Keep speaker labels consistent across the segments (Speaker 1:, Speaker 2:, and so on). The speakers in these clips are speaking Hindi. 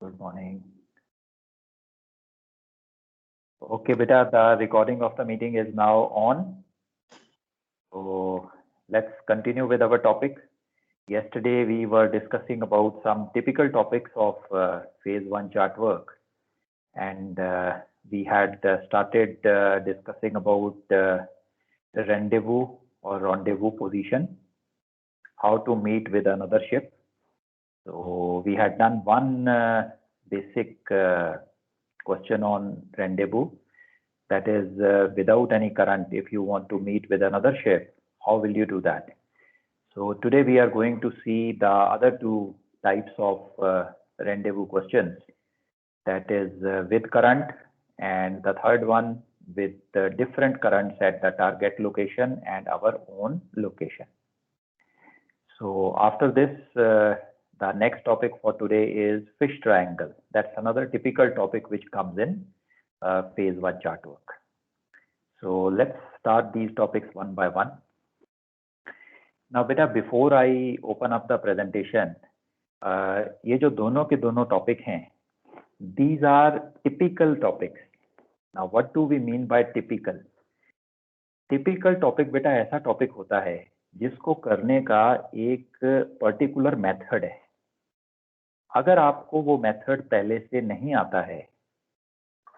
Speaker 1: Good morning. Okay, beta, the recording of the meeting is now on. So let's continue with our topic. Yesterday we were discussing about some typical topics of phase 1 chart work, and we had started discussing about the rendezvous or rendezvous position, how to meet with another ship. So we had done one basic question on rendezvous, that is without any current. If you want to meet with another ship, how will you do that? So today we are going to see the other two types of rendezvous questions, that is with current, and the third one with different currents at the target location and our own location. So after this, the next topic for today is fish triangle. That's another typical topic which comes in phase 1 chart work. So let's start these topics one by one. Now beta, before I open up the presentation, ये जो दोनों के दोनों topic हैं, these are typical topics. Now what do we mean by typical? Typical topic बेटा ऐसा topic होता है जिसको करने का एक particular method है. अगर आपको वो मेथड पहले से नहीं आता है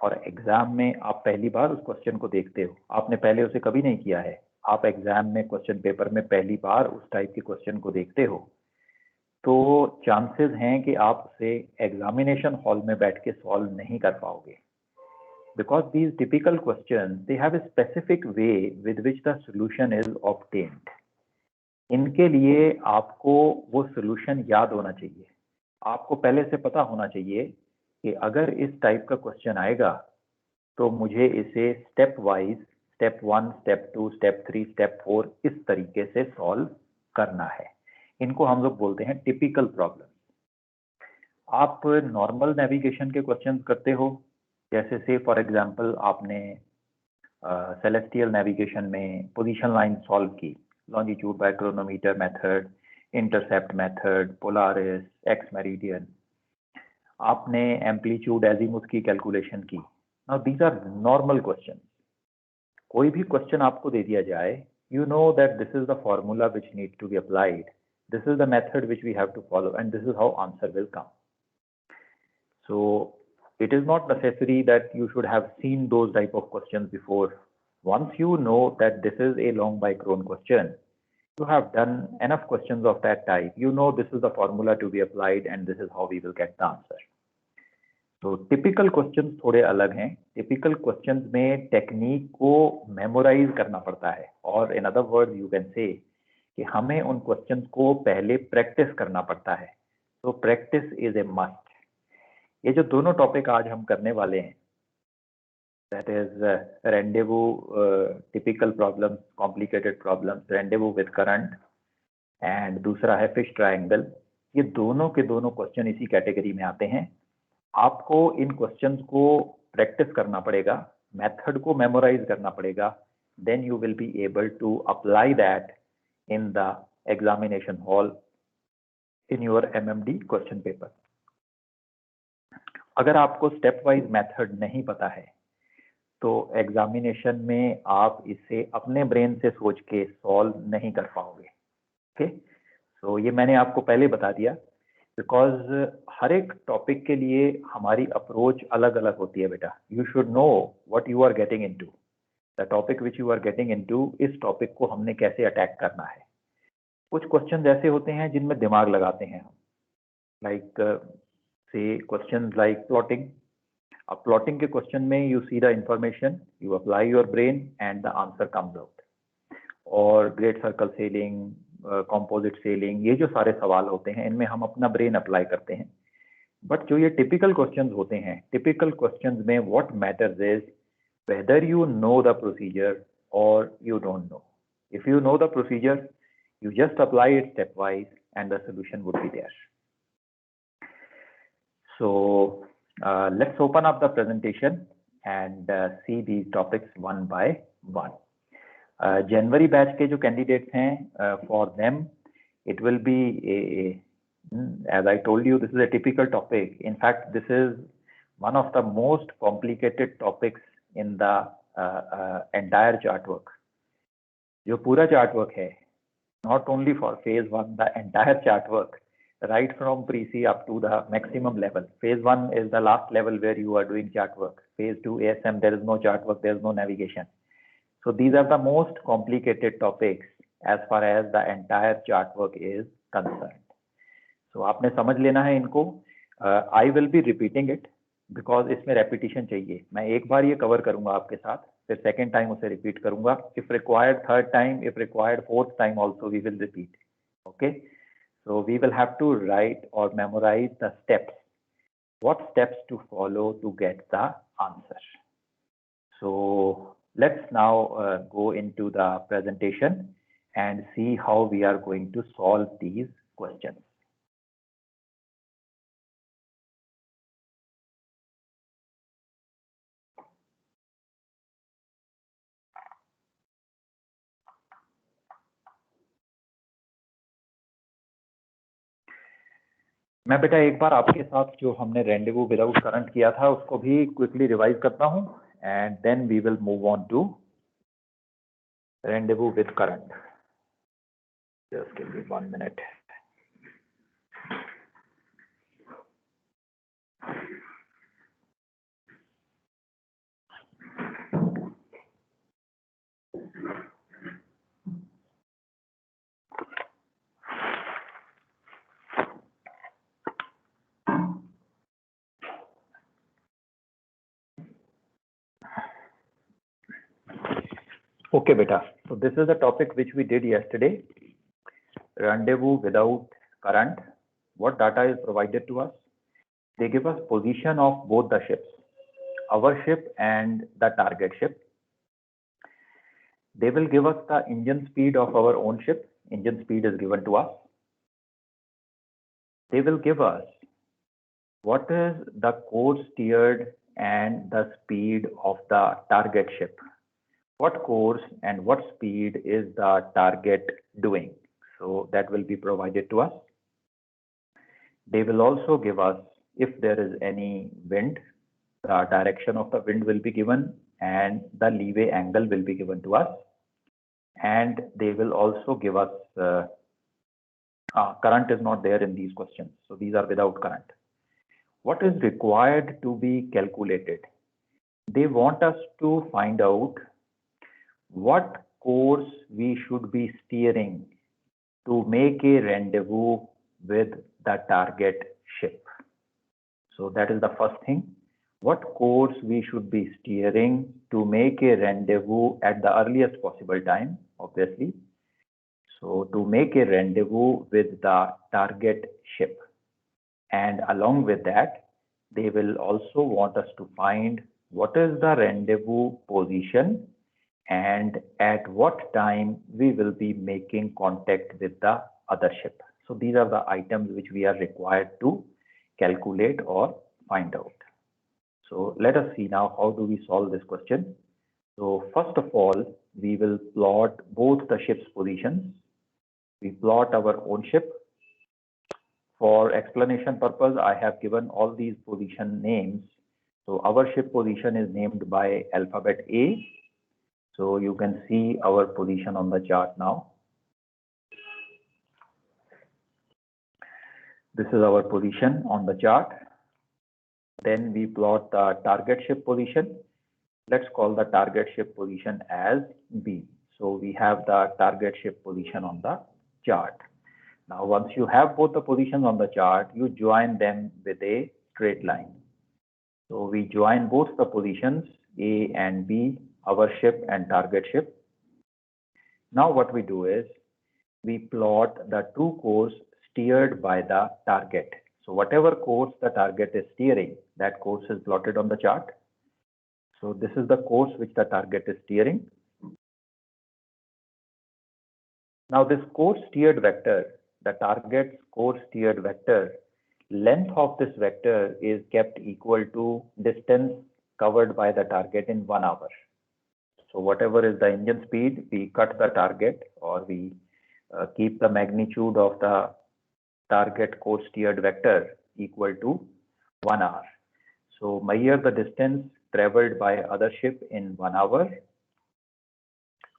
Speaker 1: और एग्जाम में आप पहली बार उस क्वेश्चन को देखते हो, आपने पहले उसे कभी नहीं किया है, आप एग्जाम में क्वेश्चन पेपर में पहली बार उस टाइप के क्वेश्चन को देखते हो, तो चांसेस हैं कि आप उसे एग्जामिनेशन हॉल में बैठ के सॉल्व नहीं कर पाओगे, because these typical question they have a specific way with which the solution is obtained. इनके लिए आपको वो सोल्यूशन याद होना चाहिए. आपको पहले से पता होना चाहिए कि अगर इस टाइप का क्वेश्चन आएगा तो मुझे इसे step wise, step 1, step 2, step 3, step 4 इस तरीके से सॉल्व करना है. इनको हम लोग बोलते हैं टिपिकल प्रॉब्लम. आप नॉर्मल नेविगेशन के क्वेश्चन करते हो, जैसे से फॉर एग्जांपल आपने सेलेस्टियल नेविगेशन में पोजीशन लाइन सॉल्व की, longitude by chronometer method, intercept method, Polaris, ex meridian, आपने एम्पलीट्यूड एजीमुथ की कैलकुलेशन की. Now these are normal question. कोई भी क्वेश्चन आपको दे दिया जाए, you know that this is the formula which need to be applied, this is the method which we have to follow, and this is how answer will come. So it is not necessary that you should have seen those type of questions before. Once you know that this is a long by Cron question, you have done enough questions of that type. You know this is the formula to be applied and this is how we will get the answer. So typical questions थोड़े अलग हैं. Typical questions में टेक्निक को मेमोराइज करना पड़ता है, और in other words you can say कि हमें उन क्वेश्चंस को पहले प्रैक्टिस करना पड़ता है. So practice is a must. ये जो दोनों टॉपिक आज हम करने वाले हैं, that is rendezvous, typical problems, complicated problems, rendezvous with current, and दूसरा है fish triangle. ये दोनों के दोनों क्वेश्चन इसी कैटेगरी में आते हैं. आपको इन क्वेश्चंस को प्रैक्टिस करना पड़ेगा, मेथड को मेमोराइज करना पड़ेगा, then you will be able to apply that in the examination hall in your MMD question paper. अगर आपको स्टेप वाइज मेथड नहीं पता है तो एग्जामिनेशन में आप इसे अपने ब्रेन से सोच के सॉल्व नहीं कर पाओगे. ओके, सो ये मैंने आपको पहले बता दिया, बिकॉज हर एक टॉपिक के लिए हमारी अप्रोच अलग अलग होती है बेटा. You should know what you are getting into, the topic which you are getting into. इस टॉपिक को हमने कैसे अटैक करना है. कुछ क्वेश्चन ऐसे होते हैं जिनमें दिमाग लगाते हैं हम, like say questions like plotting. अब plotting के question में you see the information, you apply your brain and the answer comes out. और great circle sailing, composite sailing, ये जो सारे सवाल होते हैं इनमें हम अपना brain apply करते हैं. बट जो ये typical questions होते हैं, typical questions में what matters is whether you know the procedure or you don't know. If you know the procedure, you just apply it stepwise and the solution would be there. So let's open up the presentation and see these topics one by one. January batch के जो candidates हैं, for them it will be a As I told you, this is a typical topic. In fact, this is one of the most complicated topics in the entire chart work. जो पूरा chart work है, not only for phase 1, the entire chart work, right from pre-C up to the maximum level. Phase 1 is the last level where you are doing chart work. Phase 2 ASM, there is no chart work, there is no navigation. So these are the most complicated topics as far as the entire chart work is concerned. So आपने समझ लेना है इनको. I will be repeating it because इसमें repetition चाहिए. मैं एक बार ये cover करूंगा आपके साथ, फिर second time उसे repeat करूंगा. If required third time, if required fourth time also we will repeat. Okay. So we will have to write or memorize the steps. What steps to follow to get the answer. So let's now go into the presentation and see how we are going to solve these questions. मैं बेटा एक बार आपके साथ जो हमने रेंडेवू विदाउट करंट किया था उसको भी क्विकली रिवाइज करता हूं and then we will move on to rendezvous with current. Just give me 1 minute. Okay, beta. So this is the topic which we did yesterday. Rendezvous without current. What data is provided to us? They give us position of both the ships, our ship and the target ship. They will give us the engine speed of our own ship. Engine speed is given to us. They will give us what is the course steered and the speed of the target ship. What course and what speed is the target doing? So that will be provided to us. They will also give us if there is any wind, the direction of the wind will be given and the leeway angle will be given to us. And they will also give us current is not there in these questions. So these are without current. What is required to be calculated? They want us to find out what course we should be steering to make a rendezvous with the target ship. So that is the first thing. What course we should be steering to make a rendezvous at the earliest possible time, obviously. So to make a rendezvous with the target ship. And along with that, they will also want us to find what is the rendezvous position and at what time we will be making contact with the other ship. So these are the items which we are required to calculate or find out. So let us see now how do we solve this question. So first of all, we will plot both the ship's positions. We plot our own ship. For explanation purpose, I have given all these position names. So our ship position is named by alphabet A. So you can see our position on the chart now. This is our position on the chart. Then we plot the target ship position. Let's call the target ship position as B. So we have the target ship position on the chart. Now, once you have both the positions on the chart, you join them with a straight line. So we join both the positions A and B, our ship and target ship. Now what we do is we plot the two course steered by the target. So whatever course the target is steering, that course is plotted on the chart. So this is the course which the target is steering. Now this course steered vector, the target's course steered vector, length of this vector is kept equal to distance covered by the target in 1 hour. So whatever is the engine speed, we cut the target or we keep the magnitude of the target course steered vector equal to 1 hour. So measure the distance traveled by other ship in 1 hour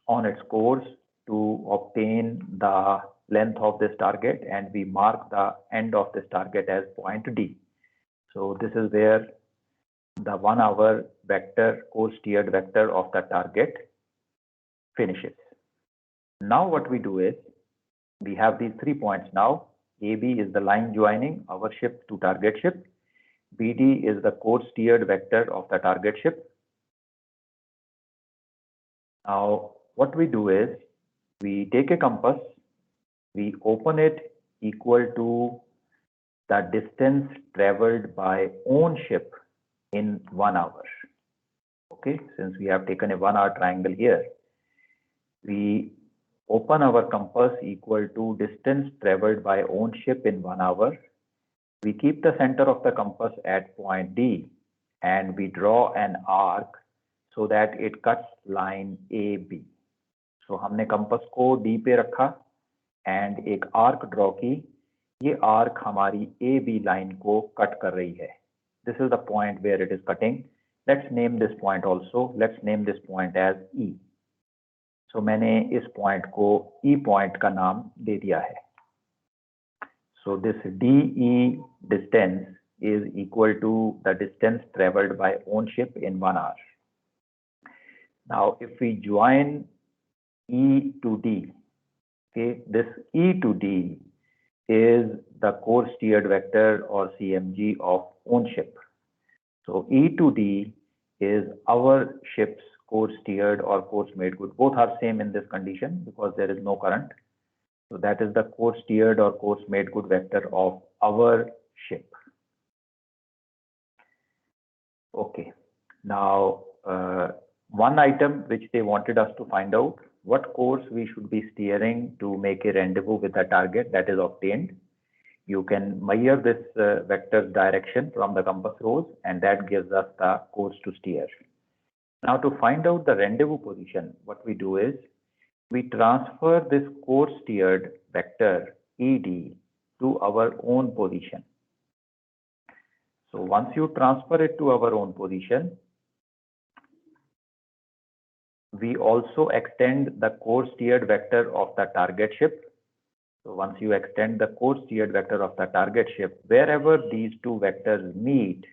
Speaker 1: on its course to obtain the length of this target, and we mark the end of this target as point D. So this is where the 1 hour vector, course steered vector of the target finishes. Now what we do is, we have these 3 points now. AB is the line joining our ship to target ship. BD is the course steered vector of the target ship. Now what we do is, we take a compass, we open it equal to the distance traveled by own ship in 1 hour. Okay, since we have taken a 1 hour triangle here, we open our compass equal to distance traveled by own ship in 1 hour. We keep the center of the compass at point D and we draw an arc so that it cuts line AB. So हमने compass को D पे रखा and एक arc draw की. ये arc हमारी AB line को cut कर रही है. This is the point where it is cutting. Let's name this point also. Let's name this point as E. So मैंने इस point को E point का नाम दे दिया है. So this DE distance is equal to the distance traveled by own ship in 1 hour. Now if we join E to D, okay, this E to D is the course steered vector or CMG of own ship. So E to D is our ship's course steered or course made good. Both are same in this condition because there is no current. So that is the course steered or course made good vector of our ship. Okay. Now, one item which they wanted us to find out, what course we should be steering to make a rendezvous with the target that is obtained. You can measure this vector's direction from the compass rose, and that gives us the course to steer. Now to find out the rendezvous position, what we do is, we transfer this course steered vector ED to our own position. So once you transfer it to our own position, we also extend the course steered vector of the target ship. So once you extend the course steered vector of the target ship, wherever these two vectors meet,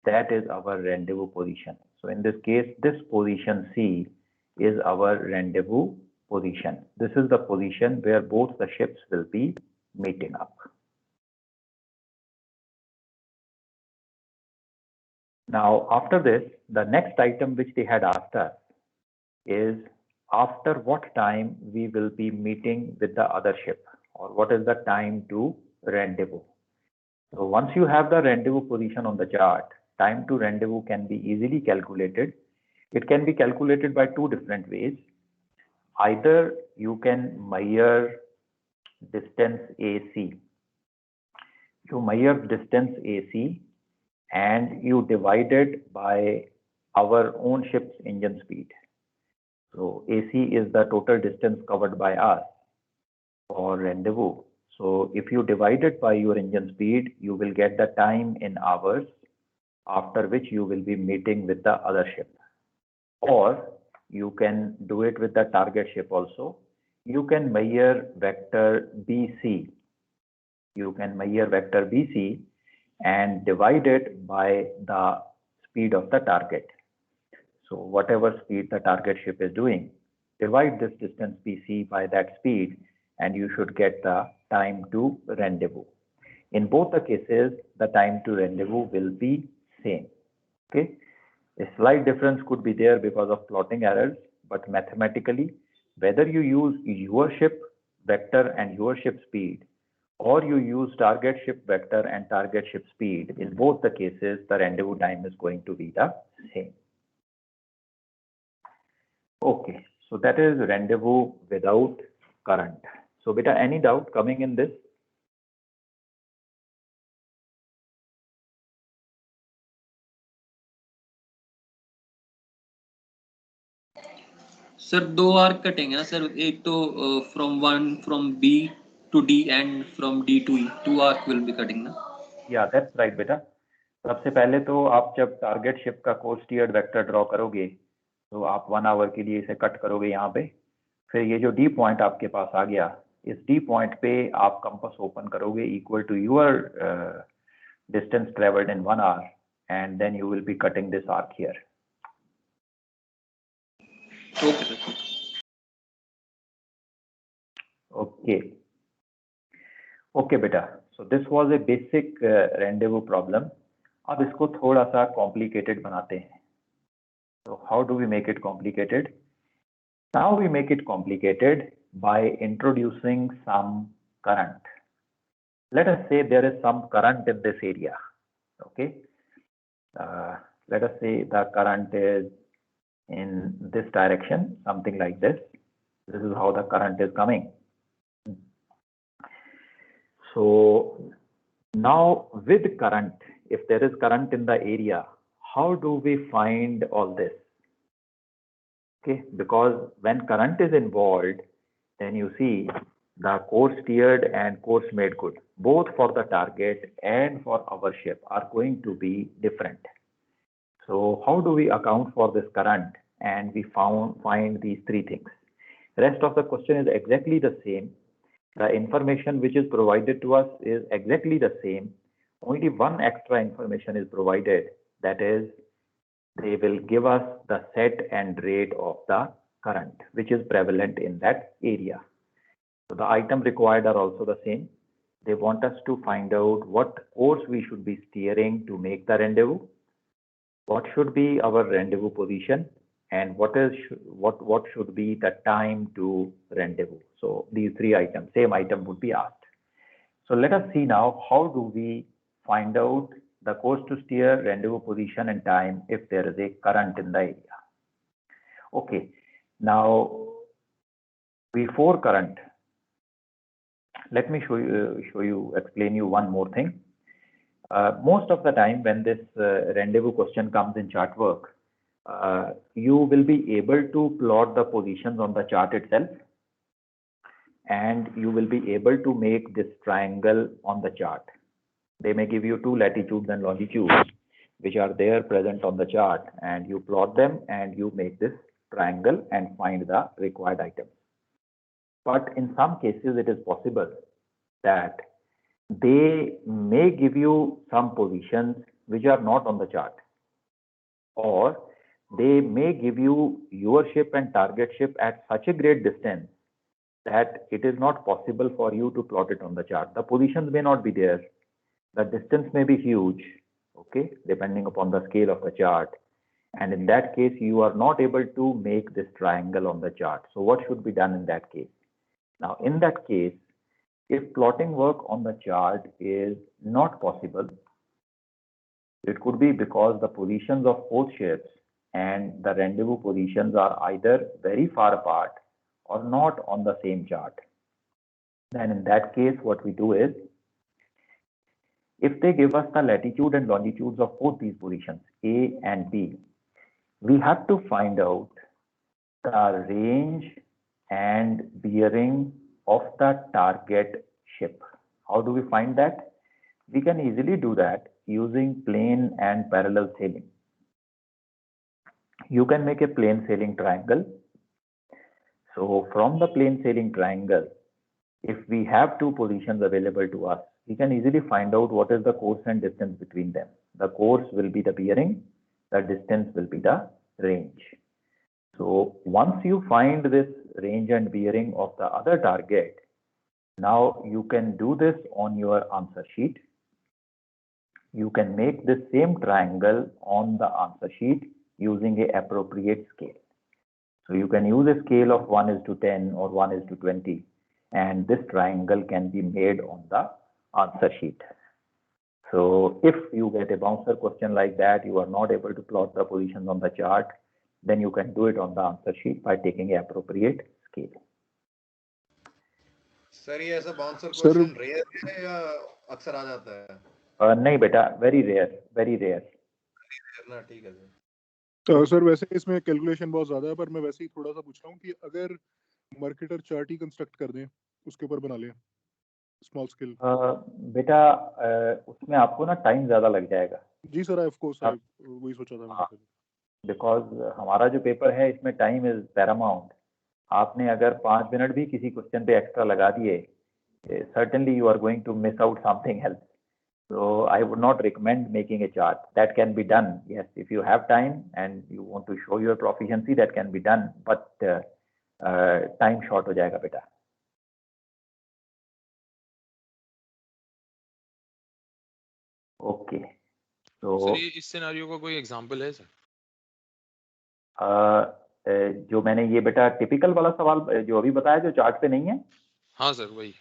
Speaker 1: that is our rendezvous position. So in this case, this position C is our rendezvous position. This is the position where both the ships will be meeting up. Now, after this, the next item which they had asked us is after what time we will be meeting with the other ship, or what is the time to rendezvous. So once you have the rendezvous position on the chart, time to rendezvous can be easily calculated. It can be calculated by two different ways. Either you can measure distance AC. You measure distance AC and you divide it by our own ship's engine speed. So AC is the total distance covered by us for rendezvous. So if you divide it by your engine speed, you will get the time in hours, after which you will be meeting with the other ship. Or you can do it with the target ship also. You can measure vector BC. You can measure vector BC and divide it by the speed of the target. So whatever speed the target ship is doing, divide this distance BC by that speed and you should get the time to rendezvous. In both the cases, the time to rendezvous will be same. Okay. A slight difference could be there because of plotting errors, but mathematically, whether you use your ship vector and your ship speed, or you use target ship vector and target ship speed, in both the cases, the rendezvous time is going to be the same. Okay, so that is rendezvous without current. So beta, any doubt coming in this?
Speaker 2: Sir दो आर्क कटेंगे ना सर, एक तो from B to D and from D to E, 2 arc will be cutting ना?
Speaker 1: Yeah, that's right बेटा. सबसे पहले तो आप जब टारगेट शिप का कोर्स स्टीयर्ड वेक्टर ड्रॉ करोगे तो आप 1 आवर के लिए इसे कट करोगे यहाँ पे. फिर ये जो डी पॉइंट आपके पास आ गया, इस डी पॉइंट पे आप कंपास ओपन करोगे equal to your distance travelled in 1 hour and then you will be cutting this arc here.
Speaker 2: Okay, sir.
Speaker 1: Okay. Okay बेटा, so this was a basic rendezvous problem. अब इसको थोड़ा सा complicated बनाते हैं. So how do we make it complicated? Now we make it complicated by introducing some current. Let us say there is some current in this area. Okay. Let us say the current is in this direction, something like this. This is how the current is coming. So now with current, if there is current in the area, how do we find all this? Okay, because when current is involved, then you see the course steered and course made good, both for the target and for our ship, are going to be different. So how do we account for this current? And we find these three things. Rest of the question is exactly the same. The information which is provided to us is exactly the same. Only one extra information is provided, that is, they will give us the set and rate of the current which is prevalent in that area. So the item required are also the same. They want us to find out what course we should be steering to make the rendezvous, what should be our rendezvous position, and what should be the time to rendezvous. So these three items, same item would be asked. So let us see now how do we find out the course to steer, rendezvous position and time if there is a current in the area. Okay, now before current, let me explain you one more thing. Most of the time when this rendezvous question comes in chart work, you will be able to plot the positions on the chart itself, and you will be able to make this triangle on the chart. They may give you two latitudes and longitudes which are there present on the chart, and you plot them and you make this triangle and find the required items. But in some cases it is possible that they may give you some positions which are not on the chart, or they may give you your ship and target ship at such a great distance that it is not possible for you to plot it on the chart. The positions may not be there. The distance may be huge, okay, depending upon the scale of the chart. And in that case, you are not able to make this triangle on the chart. So what should be done in that case? Now, in that case, if plotting work on the chart is not possible, it could be because the positions of both ships and the rendezvous positions are either very far apart or not on the same chart. Then in that case, what we do is, if they give us the latitude and longitudes of both these positions, A and B, we have to find out the range and bearing of the target ship. How do we find that? We can easily do that using plane and parallel sailing. You can make a plane sailing triangle. So from the plane sailing triangle, if we have two positions available to us, we can easily find out what is the course and distance between them. The course will be the bearing, the distance will be the range. So once you find this range and bearing of the other target, now you can do this on your answer sheet. You can make the same triangle on the answer sheet using an appropriate scale. So you can use a scale of 1:10 or 1:20, and this triangle can be made on the answer sheet. So if you get a bouncer question like that, you are not able to plot the positions on the chart, then you can do it on the answer sheet by taking an appropriate scale.
Speaker 3: Sir ये ऐसा बाउंसर क्वेश्चन रेयर है या अक्सर आ जाता है?
Speaker 1: नहीं बेटा, वेरी रेयर
Speaker 3: ना, ठीक है सर.
Speaker 4: तो सर वैसे इसमें कैलकुलेशन बहुत ज्यादा है, पर मैं वैसे ही थोड़ा सा पूछ रहा हूँ कि अगर मार्केटर चार्ट ही कंस्ट्रक्ट कर दें, उसके ऊपर बना लें, स्मॉल स्केल?
Speaker 1: बेटा उसमें आपको ना टाइम ज्यादा लग जाएगा
Speaker 4: जी सर, ऑफ कोर्स
Speaker 1: आप
Speaker 4: वही सोचा था
Speaker 1: हाँ
Speaker 4: मैंने।
Speaker 1: बिकॉज हमारा जो पेपर है इसमें टाइम इज पैरामाउंट। आपने अगर 5 मिनट भी किसी क्वेश्चन पे एक्स्ट्रा लगा दिए, certainly you are going to miss out something else. So I would not recommend making a chart. That can be done. Yes, if you have time and you want to show your proficiency, that can be done. But time short हो जाएगा बेटा। Okay. So
Speaker 5: सर ये इस सिनेरियो का कोई एग्जांपल है सर?
Speaker 1: जो मैंने ये बेटा टिपिकल वाला सवाल जो अभी बताया जो चार्ट पे नहीं है,
Speaker 5: हाँ सर वही।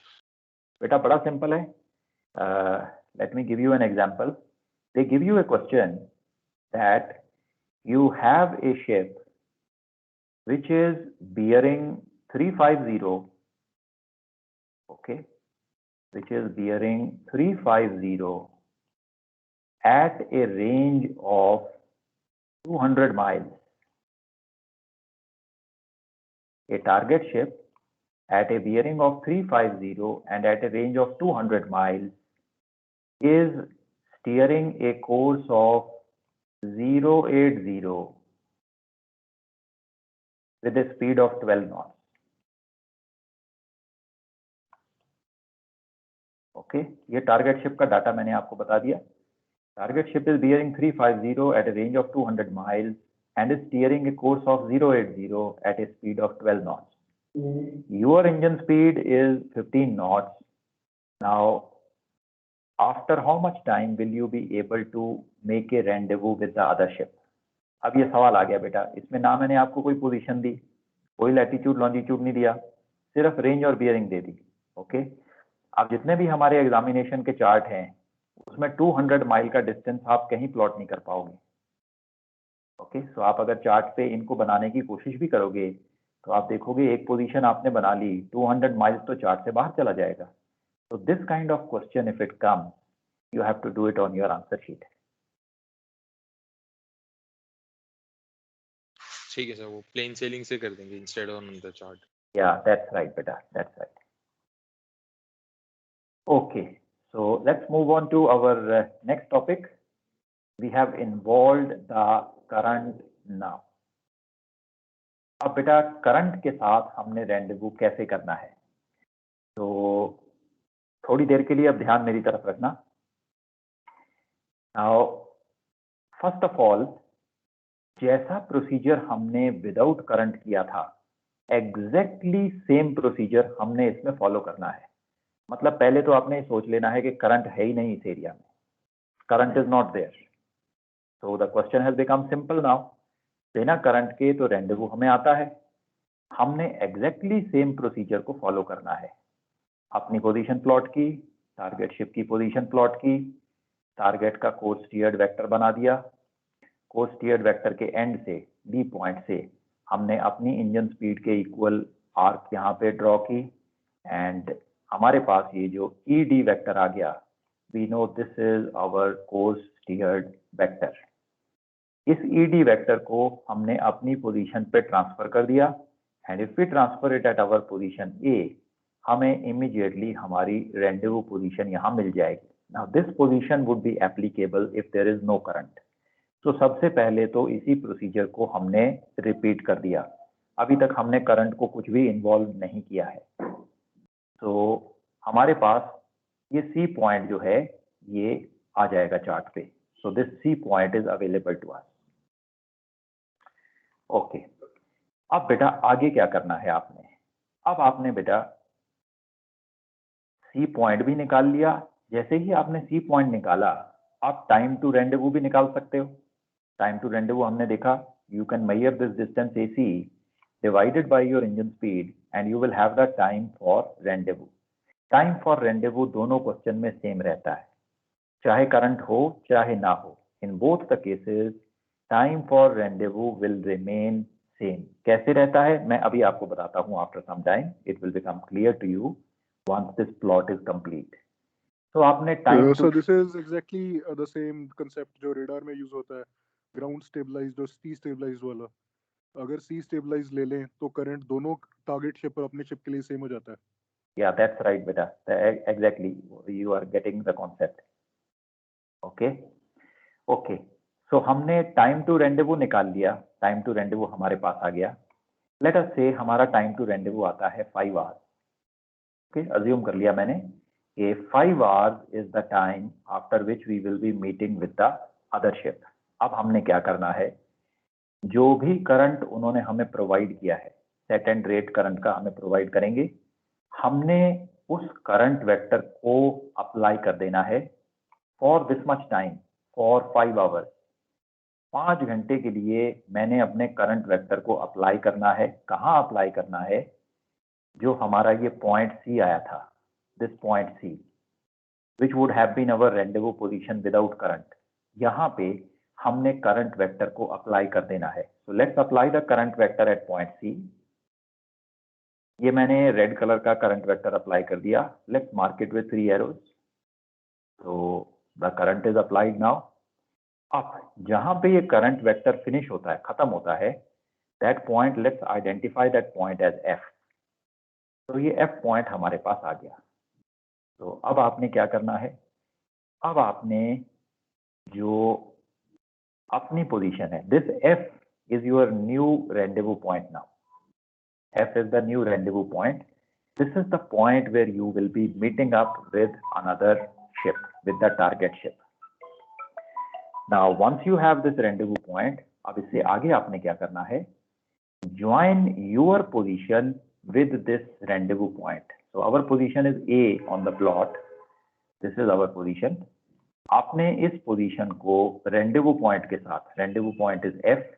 Speaker 1: बेटा बड़ा सिंपल है। Let me give you an example. They give U A question that you have a ship which is bearing 350, okay, which is bearing 350 at a range of 200 miles. A target ship at a bearing of 350 and at a range of 200 miles is steering a course of 080 with a speed of 12 knots. Okay ये टारगेट शिप का डाटा मैंने आपको बता दिया। Target ship is bearing 350 at a range of 200 miles and is steering a course of 080 at a speed of 12 knots. Your engine speed is 15 knots. Now, after how much time will you be able to make a rendezvous with the other ship? अब ये सवाल आ गया बेटा, इसमें ना मैंने आपको कोई पोजीशन दी, कोई लैटिट्यूड लॉन्जिट्यूड नहीं दिया, सिर्फ रेंज और बियरिंग दे दी। ओके अब जितने भी हमारे एग्जामिनेशन के चार्ट हैं उसमें 200 माइल का डिस्टेंस आप कहीं प्लॉट नहीं कर पाओगे। ओके सो आप अगर चार्ट पे इनको बनाने की कोशिश भी करोगे तो आप देखोगे एक पोजीशन आपने बना ली, 200 माइल्स तो चार्ट से बाहर चला जाएगा। So this kind of question, if it comes, you have to do it on your answer sheet.
Speaker 5: ठीक है सर, वो प्लेन सेलिंग से कर देंगे instead on the chart.
Speaker 1: Yeah, that's right, beta. That's right. Okay, so let's move on to our next topic. We have involved the current now. अब बेटा करंट के साथ हमने रेंडेवू कैसे करना है, तो थोड़ी देर के लिए अब ध्यान मेरी तरफ रखना। Now, first of all, जैसा प्रोसीजर हमने विदाउट करंट किया था, एग्जैक्टली सेम प्रोसीजर हमने इसमें फॉलो करना है। मतलब पहले तो आपने सोच लेना है कि करंट है ही नहीं इस एरिया में, current is not there. So the question has become simple now. बिना करंट के तो रेंडेवू हमें आता है, हमने एग्जैक्टली सेम प्रोसीजर को फॉलो करना है। अपनी पोजीशन प्लॉट की, टारगेट शिप की पोजीशन प्लॉट की, टारगेट का कोर्स स्टीयर्ड वेक्टर बना दिया, कोर्स स्टीयर्ड वेक्टर के एंड से बी पॉइंट से हमने अपनी इंजन स्पीड के इक्वल आर्क यहाँ पे ड्रॉ की, एंड हमारे पास ये जो ई डी वेक्टर आ गया, we know this is our course steered vector. इस ई डी वेक्टर को हमने अपनी पोजीशन पे ट्रांसफर कर दिया, and if we transfer it at our position A, हमें इमीडिएटली हमारी रेंडेवू पोजीशन यहाँ मिल जाएगी। Now this position would be applicable if there is no current. तो सबसे पहले तो इसी प्रोसीजर को हमने रिपीट कर दिया, अभी तक हमने करंट को कुछ भी इन्वॉल्व नहीं किया है। तो हमारे पास ये सी पॉइंट जो है ये आ जाएगा चार्ट पे। So this C point is available to us. Okay अब बेटा आगे क्या करना है आपने, अब आपने बेटा सी पॉइंट भी निकाल लिया। जैसे ही आपने सी पॉइंट निकाला, आप टाइम टू रेंडेवू भी निकाल सकते हो। टाइम टू रेंडेवू हमने देखा, you can measure this distance AC divided by your engine speed and you will have the time for rendezvous. Time for rendezvous दोनों क्वेश्चन में सेम रहता है, चाहे करंट हो चाहे ना हो। In both the cases time for rendezvous will remain same. कैसे रहता है मैं अभी आपको बताता हूँ। After some time it will become clear to you once this plot is complete. तो आपने time
Speaker 4: So this is exactly the same concept जो radar में यूज होता है, ग्राउंड स्टेबलाइज्ड और सी स्टेबलाइज्ड वाला। अगर सी स्टेबलाइज ले लें तो करंट दोनों टारगेट शिप और अपने शिप के लिए सेम हो जाता है।
Speaker 1: Yeah, that's right, beta. Exactly. You are getting the concept. Okay. Okay. So हमने टाइम टू रेंडेवू निकाल लिया. टाइम टू रेंडेवू हमारे पास आ गया. लेट अस से हमारा टाइम टू रेंडेवू आता है 5 आवर्स. ओके, अज्यूम कर लिया मैंने कि 5 hours is the time after which we will be meeting with the other ship. अब हमने क्या करना है, जो भी करंट उन्होंने हमें प्रोवाइड किया है, सेट एंड रेट करंट का हमें प्रोवाइड करेंगे, हमने उस करंट वेक्टर को अप्लाई कर देना है for this much time, for 5 hours. 5 घंटे के लिए मैंने अपने करंट वेक्टर को अप्लाई करना है. कहाँ अप्लाई करना है? जो हमारा ये पॉइंट सी आया था, this point C which would have been our rendezvous position without current, यहाँ पे हमने करंट वेक्टर को अप्लाई कर देना है. So let's apply the current vector at point C. ये मैंने रेड कलर का करंट वेक्टर अप्लाई कर दिया. Let's mark it with 3 arrows. तो the current is applied now. अब जहां पे ये करंट वेक्टर फिनिश होता है, खत्म होता है, that point, let's identify that point as F. तो ये एफ पॉइंट हमारे पास आ गया. तो अब आपने क्या करना है, अब आपने जो अपनी पोजीशन है, this F is your new rendezvous point now. F is the new rendezvous point. This is the point where you will be meeting up with another ship, with the target ship. Now, once you have this rendezvous point, अब इससे आगे आपने क्या करना है, join your position with this rendezvous point. So our position is A on the plot. This is our position. आपने इस पोजीशन को rendezvous point के साथ, rendezvous point is F,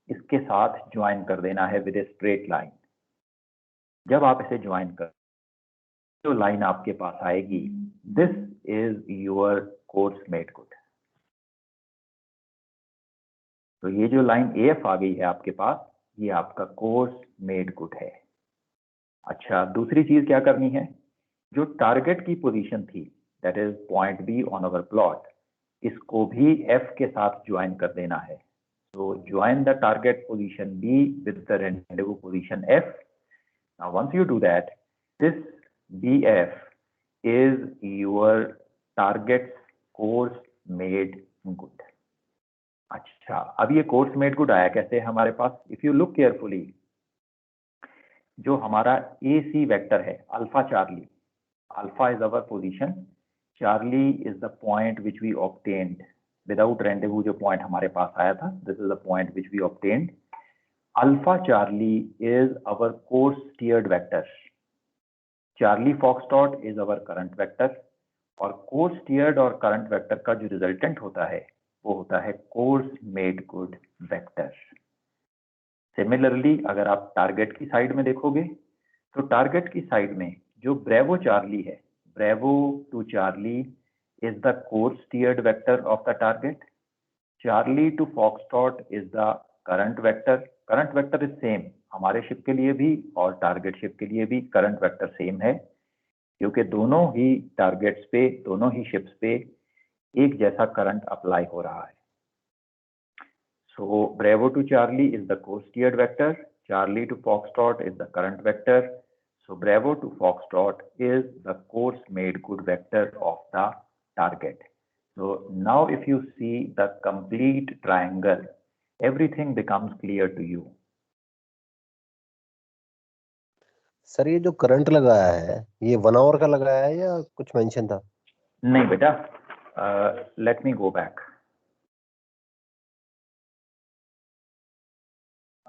Speaker 1: इसके साथ join कर देना है with a straight line. जब आप इसे ज्वाइन कर, जो लाइन आपके पास आएगी, this is your course made good. तो ये जो लाइन AF आ गई है आपके पास, ये आपका कोर्स मेड गुड है. अच्छा, दूसरी चीज क्या करनी है, जो टारगेट की पोजीशन थी, that is point be on our plot, इसको भी F के साथ ज्वाइन कर देना है. तो join the target position B with the rendezvous position F. Now, once you do that, this BF is your target's course made good. अच्छा, अब ये course made good आया कैसे हमारे पास? If you look carefully, जो हमारा AC vector है, alpha Charlie, alpha is our position, Charlie is the point which we obtained without rendezvous. जो point हमारे पास आया था, this is the point which we obtained. Alpha Charlie is our course steered vector. Charlie Foxtrot is our current vector. और course steered और current vector का जो resultant होता है, वो होता है course made good vector. Similarly, अगर आप target की साइड में देखोगे, तो target की साइड में जो Bravo Charlie है, Bravo to Charlie is the course steered vector of the target. Charlie to Foxtrot is the current vector. Current vector is same, हमारे शिप के लिए भी और टारगेट शिप के लिए भी करंट वेक्टर सेम है, क्योंकि दोनों ही टारगेट्स पे, दोनों ही शिप्स पे एक जैसा करंट अप्लाई हो रहा है. So Bravo to Charlie is the course steered vector, Charlie to Foxtrot is the current vector. So Bravo to Foxtrot is the course made good vector of the target. So now if you see the complete triangle, everything becomes clear to you.
Speaker 6: Sir ये जो करंट लगाया है, ये 1 आवर का लगाया है या कुछ मेंशन था?
Speaker 1: नहीं बेटा, लेट मी गो बैक.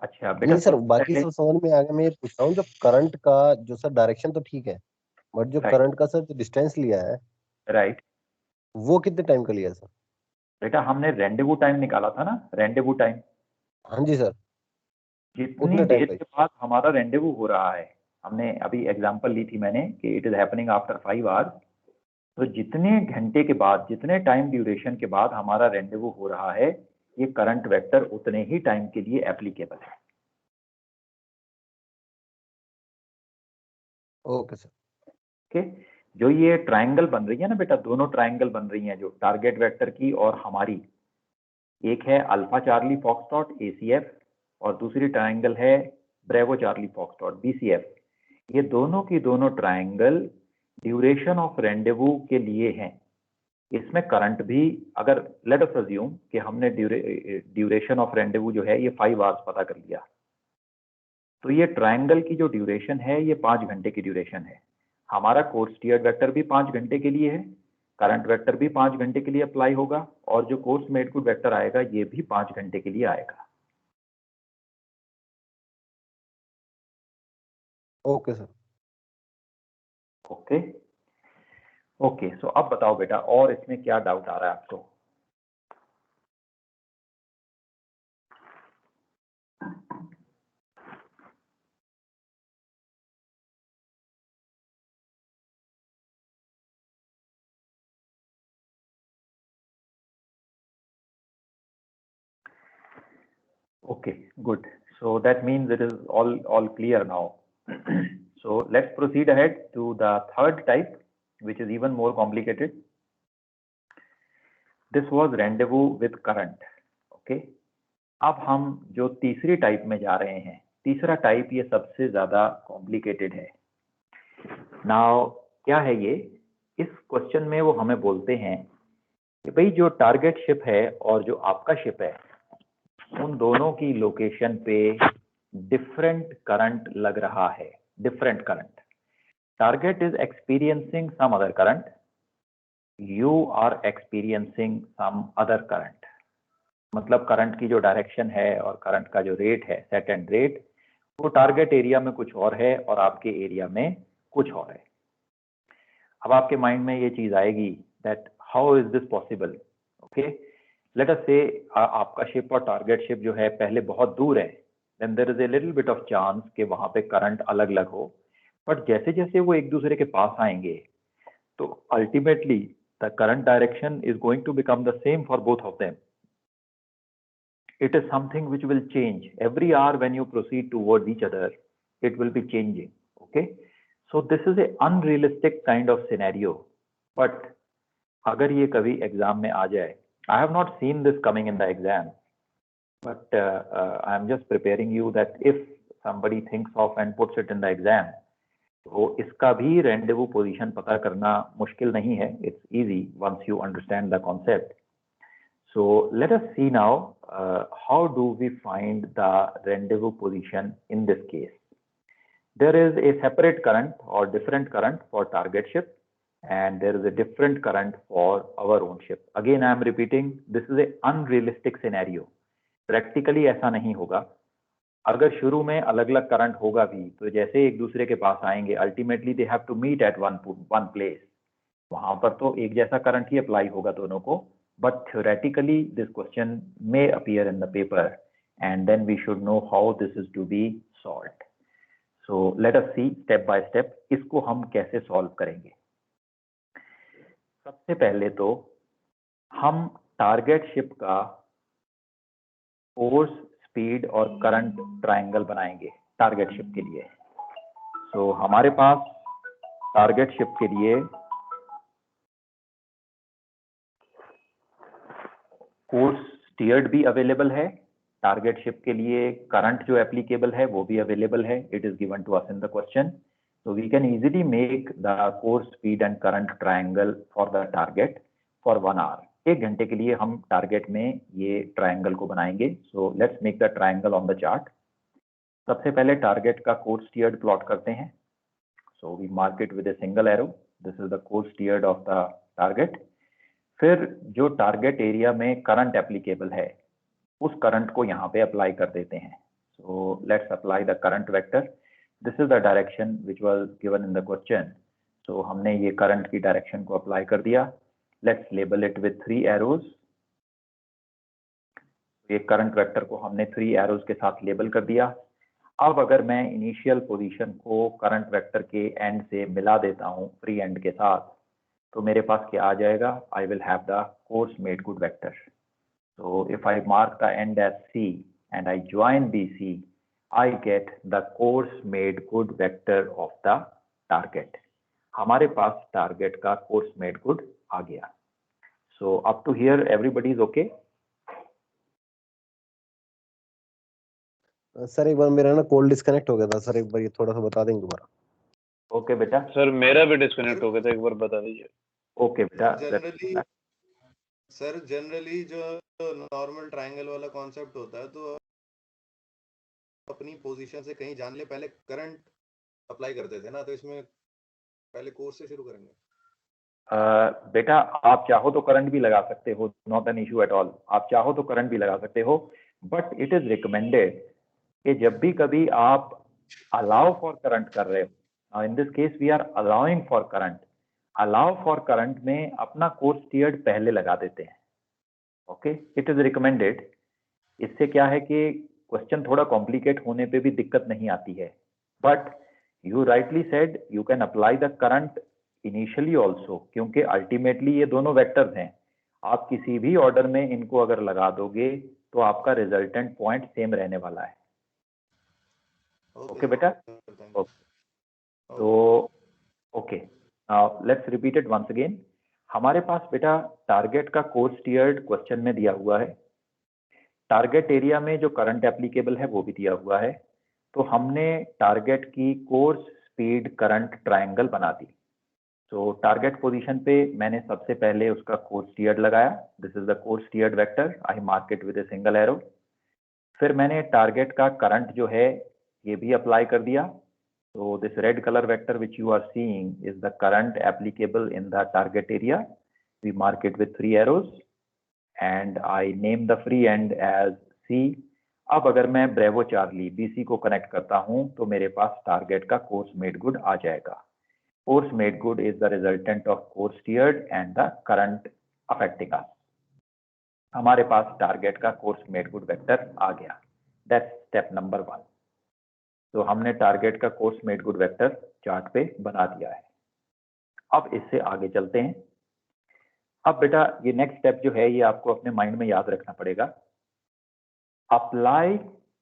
Speaker 1: अच्छा बेटा,
Speaker 6: नहीं सर, बाकी सब समझ में आ गया. मैं ये पूछ रहा हूँ, जो करंट का जो सर डायरेक्शन तो ठीक है, बट जो करंट का सर डिस्टेंस लिया है,
Speaker 1: राइट,
Speaker 6: वो कितने टाइम का लिया सर?
Speaker 1: बेटा हमने रेंडेवू टाइम निकाला था ना, रेंडेवू टाइम.
Speaker 6: हाँ जी सर.
Speaker 1: जितनी देर के बाद हमारा रेंडेवू हो रहा है, हमने अभी एग्जांपल ली थी मैंने कि it is happening after 5 hours. तो जितने घंटे के बाद, जितने टाइम ड्यूरेशन के बाद हमारा रेंडेवू हो रहा है, ये करंट वेक्टर उतने ही टाइम के लिए एप्लीकेबल है.
Speaker 6: Okay sir.
Speaker 1: ओके, जो ये ट्रायंगल बन रही है ना बेटा, दोनों ट्रायंगल बन रही हैं, जो टारगेट वेक्टर की और हमारी, एक है अल्फा चार्ली फॉक्सट्रॉट ACF और दूसरी ट्रायंगल है ब्रेवो चार्ली फॉक्सट्रॉट BCF. ये दोनों की दोनों ट्रायंगल ड्यूरेशन ऑफ रेंडेवू के लिए हैं। इसमें करंट भी, अगर लेट अस अज्यूम कि हमने ड्यूरेशन ऑफ रेंडेवू जो है ये 5 आवर्स पता कर लिया, तो ये ट्रायंगल की जो ड्यूरेशन है ये 5 घंटे की ड्यूरेशन है। हमारा कोर्स स्टीयर्ड वेक्टर भी 5 घंटे के लिए है, करंट वेक्टर भी 5 घंटे के लिए अप्लाई होगा, और जो कोर्स मेड गुड वेक्टर आएगा ये भी 5 घंटे के लिए आएगा।
Speaker 6: Okay sir.
Speaker 1: ओके ओके, सो अब बताओ बेटा, और इसमें क्या डाउट आ रहा है आपको? Okay, good. So that means it is all clear now. So let's proceed ahead to the third type, which is even more complicated. This was rendezvous with current. Okay. अब हम जो तीसरी टाइप में जा रहे हैं, तीसरा टाइप ये सबसे ज्यादा कॉम्प्लिकेटेड है। नाउ क्या है ये? इस क्वेश्चन में वो हमें बोलते हैं कि भाई जो टारगेट शिप है और जो आपका शिप है, उन दोनों की लोकेशन पे डिफरेंट करंट लग रहा है, different current. Target is experiencing some other current, you are experiencing some other current. मतलब करंट की जो डायरेक्शन है और करंट का जो रेट है, सेट एंड रेट, वो टारगेट एरिया में कुछ और है और आपके एरिया में कुछ और है। अब आपके माइंड में ये चीज आएगी that how is this possible? Okay, late us से आपका शिप और टारगेट शिप जो है पहले बहुत दूर है, then there is a little bit of chance कि वहां पे करंट अलग अलग हो, बट जैसे जैसे वो एक दूसरे के पास आएंगे तो ultimately the current direction is going to become the same for both of them. It is something which will change every hour when you proceed towards each other. It will be changing. Okay, so this is a unrealistic kind of scenario, but अगर ये कभी एग्जाम में आ जाए, I have not seen this coming in the exam, but I am just preparing you that if somebody thinks of and puts it in the exam, तो इसका भी rendezvous position पता करना मुश्किल नहीं है. It's easy once you understand the concept. So let us see now how do we find the rendezvous position in this case. There is a separate current or different current for target ship, and there is a different current for our own ship. Again, I am repeating, this is a unrealistic scenario. Practically ऐसा नहीं होगा. अगर शुरू में अलग अलग करंट होगा भी, तो जैसे एक दूसरे के पास आएंगे, ultimately they have to meet at one place. वहां पर तो एक जैसा करंट ही अप्लाई होगा दोनों को, but theoretically this question may appear in the paper, and then we should know how this is to be solved. So let us see step by step इसको हम कैसे सॉल्व करेंगे. सबसे पहले तो हम टारगेट शिप का फोर्स, स्पीड और करंट ट्रायंगल बनाएंगे टारगेट शिप के लिए. So हमारे पास टारगेट शिप के लिए कोर्स स्टीयर्ड भी अवेलेबल है, टारगेट शिप के लिए करंट जो एप्लीकेबल है वो भी अवेलेबल है. It is given to us in the question, so we can easily make the course, speed and current triangle for the target for 1 hour. 1 घंटे के लिए हम टारगेट में ये ट्रायंगल को बनाएंगे. So let's make the triangle on the chart. सबसे पहले टारगेट का कोर्स स्टीयर्ड प्लॉट करते हैं. So we mark it with a single arrow. This is the course steered of the target. फिर जो टारगेट एरिया में करंट एप्लीकेबल है, उस करंट को यहाँ पे अप्लाई कर देते हैं. So let's apply the current vector. This is the direction which was given in the question. So हमने ये करंट की डायरेक्शन को अप्लाई कर दिया. Let's label it with 3 arrows. ये करंट वेक्टर को हमने 3 एरोज के साथ लेबल कर दिया. अब अगर मैं इनिशियल पोजीशन को करंट वेक्टर के एंड से मिला देता हूँ फ्री एंड के साथ, तो मेरे पास क्या आ जाएगा? I will have the course made good vector. So if I mark the end as C and I join BC, I get the course made good vector of the target. हमारे पास टारगेट का कोर्स मेड गुड आ गया. So up to here everybody is okay?
Speaker 6: Sir एक बार मेरा ना कॉल डिस्कनेक्ट हो गया था सर, एक बार ये थोड़ा सा बता देंगे दोबारा.
Speaker 1: ओके बेटा,
Speaker 7: सर मेरा भी डिस्कनेक्ट हो गया था, एक बार बता दीजिए।
Speaker 1: ओके बेटा,
Speaker 3: जनरली जो नॉर्मल ट्रायंगल वाला कॉन्सेप्ट होता है, तो अपनी पोजीशन से कहीं जाने ले पहले करंट अप्लाई करते थे ना, तो इसमें पहले कोर्स से शुरू करेंगे।
Speaker 1: बेटा आप चाहो तो करंट भी लगा सकते हो, not an issue at all. आप चाहो तो करंट भी लगा सकते हो, बट इट इज रिकमेंडेड कि जब भी कभी आप अलाउ फॉर करंट कर रहे हो, in this case we are allowing for current, allow for current में अपना कोर्स स्टीयर्ड पहले लगा देते हैं। Okay, it is recommended. इससे क्या है कि क्वेश्चन थोड़ा कॉम्प्लिकेट होने पे भी दिक्कत नहीं आती है, but you rightly said you can apply the current initially also, क्योंकि अल्टीमेटली ये दोनों वेक्टर्स हैं। आप किसी भी ऑर्डर में इनको अगर लगा दोगे तो आपका रिजल्टेंट पॉइंट सेम रहने वाला है। ओके बेटा, तो okay, let's repeat it once again. हमारे पास बेटा टारगेट का कोर्स स्टीयर्ड क्वेश्चन में दिया हुआ है, टारगेट एरिया में जो करंट एप्लीकेबल है वो भी दिया हुआ है। तो हमने टारगेट की कोर्स स्पीड करंट ट्रायंगल बना दी। तो टारगेट पोजीशन पे मैंने सबसे पहले उसका कोर्स स्टीयर्ड लगाया, this is the course steered vector, I mark it with a single arrow. फिर मैंने टारगेट का करंट जो है ये भी अप्लाई कर दिया। तो this red colour vector which you are seeing is the current applicable in the target area, we mark it with 3 arrows and I name the free end as C। अब अगर मैं ब्रेवो चार्ली BC को कनेक्ट करता हूं तो मेरे पास टारगेट का कोर्स मेड गुड आ जाएगा। Course made good is the resultant of course steered and the current affecting us. हमारे पास टारगेट का कोर्स मेड गुड वेक्टर आ गया, दैट्स स्टेप नंबर 1। तो हमने टारगेट का course made good vector chart पे बना दिया है। अब इससे आगे चलते हैं। अब बेटा ये नेक्स्ट स्टेप जो है ये आपको अपने माइंड में याद रखना पड़ेगा। Apply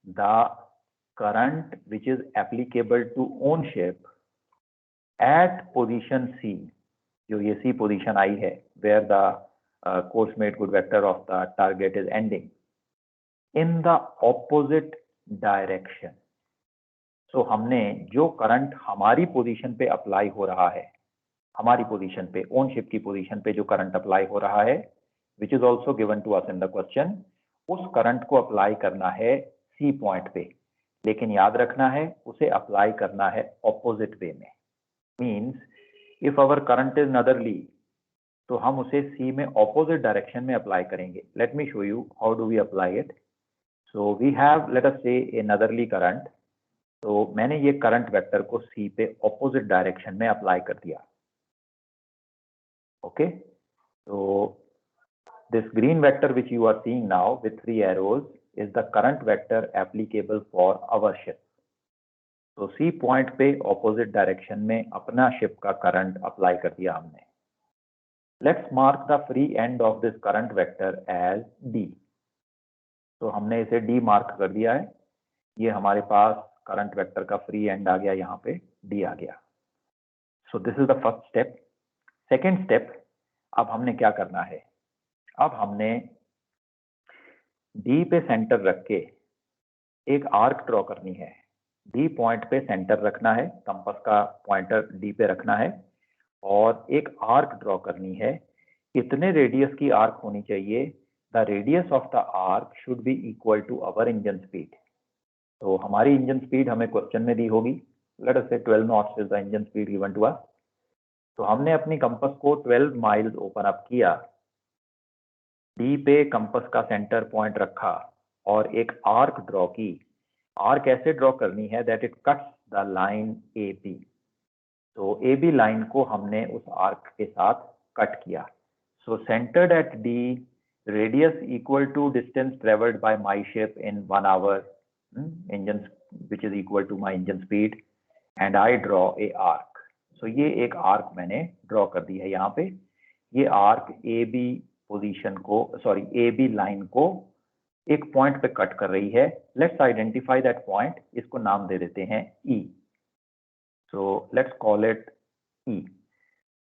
Speaker 1: the current which is applicable to own ship at position C, जो ये सी पोजीशन आई है, where the course made good vector of the target is ending in the opposite direction. So हमने जो करंट हमारी पोजीशन पे अप्लाई हो रहा है, हमारी पोजीशन पे, ओनशिप की पोजीशन पे जो करंट अप्लाई हो रहा है, which is also given to us in the question, उस करंट को अप्लाई करना है सी पॉइंट पे, लेकिन याद रखना है उसे अप्लाई करना है ऑपोजिट वे में। Means if our current is northerly, तो हम उसे सी में ऑपोजिट डायरेक्शन में अप्लाई करेंगे। Let me show you how do we apply it. So we have let us say a नदरली current. तो मैंने ये करंट वेक्टर को सी पे ऑपोजिट डायरेक्शन में अप्लाई कर दिया। Okay, so this green vector which you are seeing now with 3 arrows is the current vector applicable for our ship. So C point पे opposite direction में अपना ship का current apply कर दिया हमने। Let's mark the free end of this current vector as D। तो हमने इसे D मार्क कर दिया है। ये हमारे पास current vector का free end आ गया, यहाँ पे D आ गया। So this is the first step। Second step, अब हमने क्या करना है, अब हमने डी पे सेंटर रख के एक आर्क ड्रॉ करनी है। डी पॉइंट पे सेंटर रखना है, कंपास का पॉइंटर डी पे रखना है और एक आर्क ड्रॉ करनी है। कितने रेडियस की आर्क होनी चाहिए? The radius of the arc should be equal to our engine speed. तो हमारी इंजन स्पीड हमें क्वेश्चन में दी होगी, लेट अस से 12 knots is the engine speed given to us. तो हमने अपनी कंपास को 12 माइल्स ओपन अप किया, डी पे कंपास का सेंटर पॉइंट रखा और एक आर्क ड्रॉ की। आर्क ऐसे ड्रॉ करनी है that it cuts the line A B. तो ए बी लाइन को हमने उस आर्क के साथ कट किया। So centered at D, radius equal to distance travelled by my ship in 1 hour, engine which is equal to my engine speed, and I draw a arc. तो ये एक आर्क मैंने ड्रॉ कर दी है यहाँ पे। ये आर्क ए बी पोजीशन को, सॉरी ए बी लाइन को एक पॉइंट पे कट कर रही है। लेट्स आइडेंटिफाई दैट पॉइंट, इसको नाम दे देते हैं E. So let's call it E.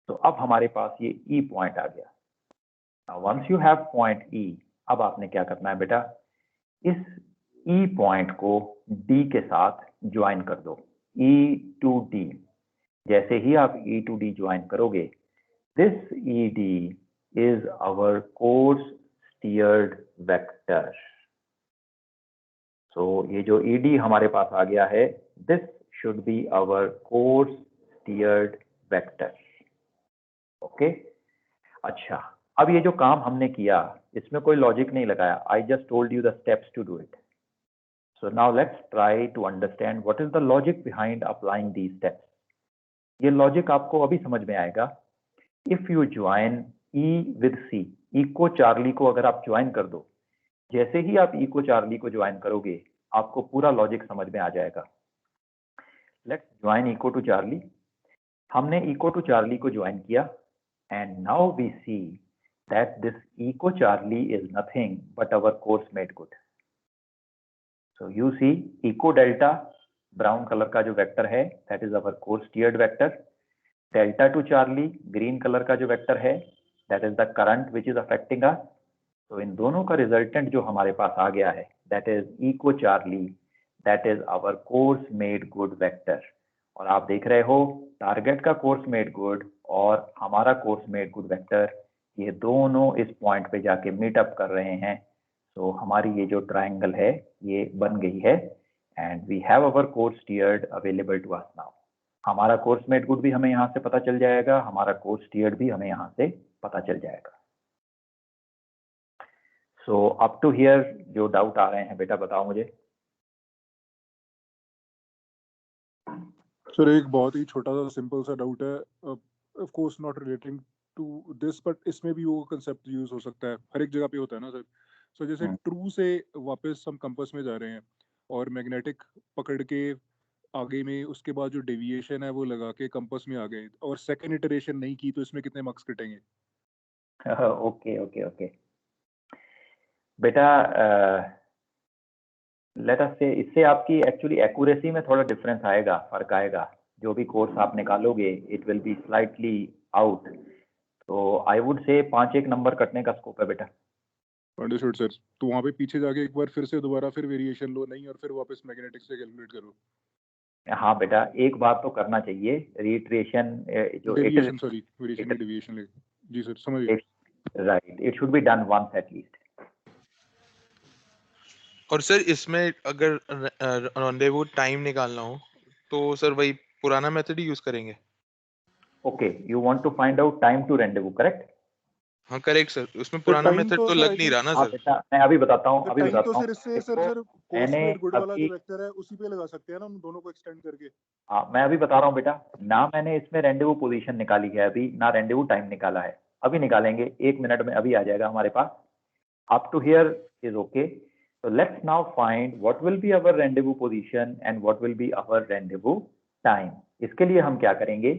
Speaker 1: तो अब हमारे पास ये ई पॉइंट आ गया। Once you have point E, अब आपने क्या करना है बेटा, इस ई पॉइंट को डी के साथ ज्वाइन कर दो, ई टू डी। जैसे ही आप E to D ज्वाइन करोगे, this ED is our course steered vector. So ये जो ED हमारे पास आ गया है, this should be our course steered vector. Okay, अच्छा, अब ये जो काम हमने किया इसमें कोई लॉजिक नहीं लगाया, I just told you the steps to do it. So now let's try to understand what is the logic behind applying these steps. ये लॉजिक आपको अभी समझ में आएगा। If you join E with C, E को चार्ली को अगर आप ज्वाइन कर दो, जैसे ही आप E को चार्ली को ज्वाइन करोगे आपको पूरा लॉजिक समझ में आ जाएगा। Let's join E को टू चार्ली। हमने E को टू चार्ली को ज्वाइन किया and now we see that this E को Charlie is nothing but our course made good. So you see eco delta brown color का जो वेक्टर है that is our course steered vector, delta to Charlie green color का जो वेक्टर है that is the current which is affecting us. So इन दोनों का रिजल्टेंट जो हमारे पास आ गया है that is eco Charlie, that is our course made good vector. और आप देख रहे हो टारगेट का कोर्स मेड गुड और हमारा कोर्स मेड गुड वेक्टर ये दोनों इस पॉइंट पे जाके मीट अप कर रहे हैं। तो हमारी ये जो ट्रायंगल है ये बन गई है and we have our course steered available to us now. हमारा कोर्स मेड गुड भी हमें यहाँ से पता चल जाएगा, हमारा कोर्स स्टीयर्ड भी हमें यहाँ से पता चल जाएगा। सो अप टू हियर जो डाउट आ रहे हैं बेटा बताओ मुझे।
Speaker 4: सर एक बहुत ही छोटा सा सिंपल सा डाउट है, of course not relating to this, but इसमें भी वो कंसेप्ट यूज हो सकता है, हर एक जगह पे होता है ना सर। सो जैसे ट्रू से वापस हम कंपास में जा रहे हैं और मैग्नेटिक पकड़ के आगे में उसके बाद जो डेविएशन है वो लगा के कंपास में आ गए और सेकंड इटरेशन नहीं की तो इसमें कितने मार्क्स कटेंगे?
Speaker 1: ओके ओके ओके बेटा, लेट अस से इससे आपकी एक्चुअली एक्यूरेसी में थोड़ा डिफरेंस आएगा, फर्क आएगा। जो भी कोर्स आप निकालोगे it will be slightly out. तो आई वुड से 5-1 नंबर कटने का स्कोप है बेटा।
Speaker 4: Understood sir. तो वहाँ पे पीछे जाके एक बार फिर से दोबारा फिर वेरिएशन लो नहीं और फिर वापस मैग्नेटिक से कैलकुलेट करो।
Speaker 1: हाँ बेटा, एक बार तो करना चाहिए रीट्रेशन जो
Speaker 4: डेविएशन, सॉरी वेरिएशन में डेविएशन ले। जी सर समझ गए।
Speaker 1: Right, it should be done once at least.
Speaker 5: और सर इसमें अगर rendezvous टाइम निकालना हो तो सर वही पुराना मेथड ही यूज करेंगे।
Speaker 1: Okay, you want to find out time to rendezvous, correct?
Speaker 5: हाँ करेक्ट सर, उसमें पुराना
Speaker 4: time
Speaker 5: मेथड
Speaker 4: तो
Speaker 5: तो
Speaker 4: सर
Speaker 5: लग
Speaker 4: I
Speaker 5: नहीं
Speaker 4: think-
Speaker 5: रहा ना
Speaker 1: हाँ
Speaker 5: सर।
Speaker 1: बेटा, मैं अभी बताता हूँ
Speaker 4: टाइम तो सर इससे
Speaker 1: देखो,
Speaker 4: सर कोर्स
Speaker 1: मैंने
Speaker 4: मेड गुड वाला
Speaker 1: अभी
Speaker 4: जो वेक्टर है उसी पे लगा सकते हैं ना, उन दोनों को एक्सटेंड करके।
Speaker 1: हाँ मैं अभी बता रहा हूँ बेटा, ना मैंने इसमें rendezvous पोजीशन निकाली है अभी, ना rendezvous टाइम निकाला है। अभी निकालेंगे, 1 मिनट में अभी आ जाएगा हमारे पास। Up to here is okay. So let's now find what will be our rendezvous position and what will be our rendezvous time. इसके लिए हम क्या करेंगे,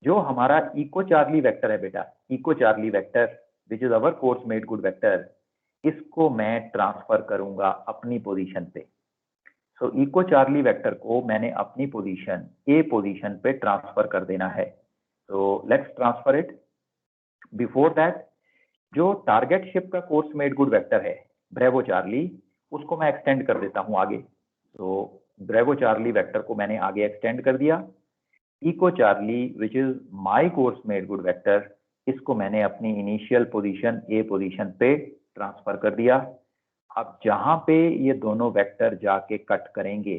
Speaker 1: जो हमारा इको चार्ली वेक्टर है बेटा, echo Charlie vector which is our course made good vector, इसको मैं ट्रांसफर करूंगा अपनी पोजीशन पे। सो इको चार्ली वेक्टर को मैंने अपनी पोजीशन ए पोजीशन पे ट्रांसफर कर देना है। तो let's transfer it. Before that जो टारगेट शिप का कोर्स मेड गुड वेक्टर है ब्रेवो चार्ली, उसको मैं एक्सटेंड कर देता हूं आगे। तो ब्रेवो चार्ली वेक्टर को मैंने आगे एक्सटेंड कर दिया। Echo Charlie which is my course made good vector, इसको मैंने अपनी इनिशियल पोजीशन ए पोजीशन पे ट्रांसफर कर दिया। अब जहां पे ये दोनों वेक्टर जाके कट करेंगे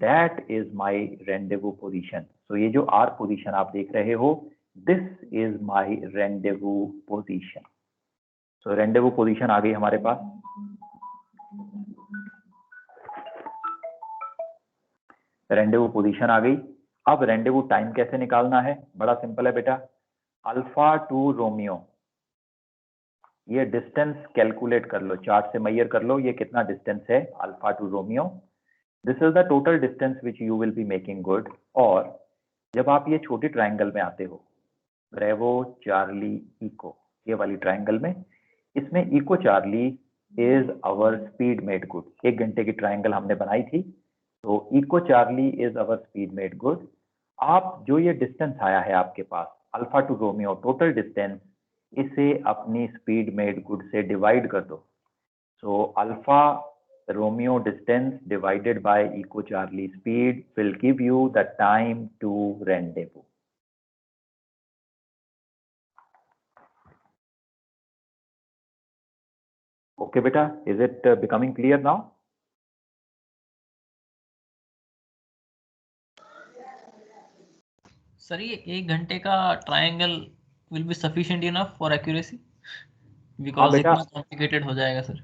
Speaker 1: that is my rendezvous position. So ये जो आर पोजीशन आप देख रहे हो, this is my rendezvous position. So rendezvous position आ गई हमारे पास। rendezvous पोजीशन आ गई। अब rendezvous टाइम कैसे निकालना है, बड़ा सिंपल है बेटा। अल्फा टू रोमियो, ये डिस्टेंस कैलकुलेट कर लो, चार्ट से मेजर कर लो ये कितना डिस्टेंस है alpha to Romeo. This is the total distance which you will be making good. और जब आप ये छोटी ट्राइंगल में आते हो, ब्रेवो चार्ली इको, ये वाली ट्राइंगल में, इसमें Echo Charlie is our speed made good. 1 घंटे की ट्राइंगल हमने बनाई थी, तो Echo Charlie is our speed made good. आप जो ये डिस्टेंस आया है आपके पास Alpha to Romeo total distance, इसे अपनी स्पीड मेड गुड से डिवाइड कर दो। So Alpha Romeo distance divided by Echo Charlie speed will give you the time to rendezvous. Okay, beta, is it becoming clear now?
Speaker 8: Sir ये 1 घंटे का triangle will be sufficient enough for accuracy because
Speaker 1: बेटा।
Speaker 8: इतना कॉम्प्लिकेटेड हो जाएगा सर।